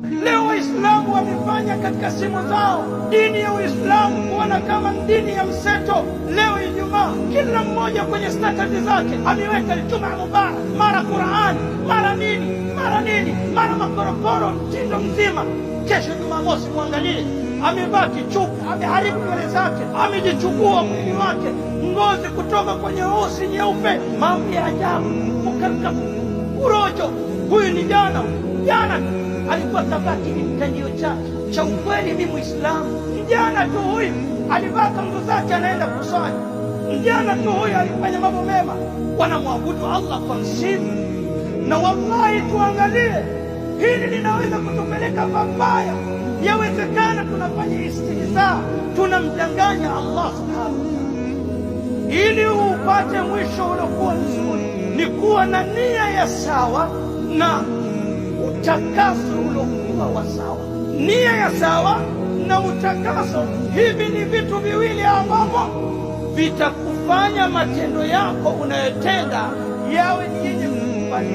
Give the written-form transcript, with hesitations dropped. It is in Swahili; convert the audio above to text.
Leo Waislamu wamefanya katika simu zao dini ya Uislamu kuona kama dini ya mseto. Leo Ijumaa, kila mmoja kwenye status zake ameweka Ijumaa Mubarak, mara Qur'ani, mara nini, mara makorokoro, mtindo mzima. Kesho Jumamosi muangalie, amevaa kichupa, ameharibu nywele zake, amejichukua mwili wake, ngozi kutoka kwenye usi nyeupe, mambo ya ajabu, mukaka urojo. Huyu ni jana alikuwa tabaki ni mtandio chake cha ukweli, ni Muislamu. Jana tu huyu alivaa kanzu zake, anaenda kusali. Jana tu huyu alifanya mambo mema, wanamwabudu Allah kwa msimu. Na wallahi tuangalie, hili linaweza kutupeleka pabaya. Yawezekana tunafanya istihza, tunamdanganya Allah subhanahu wa ta'ala. Ili upate mwisho uliokuwa mzuri, ni kuwa na nia ya sawa na utakaso uliokuwa wa sawa. Nia ya sawa na utakaso, hivi ni vitu viwili ambavyo vitakufanya matendo yako unayotenda yawe ni yenye kukubali.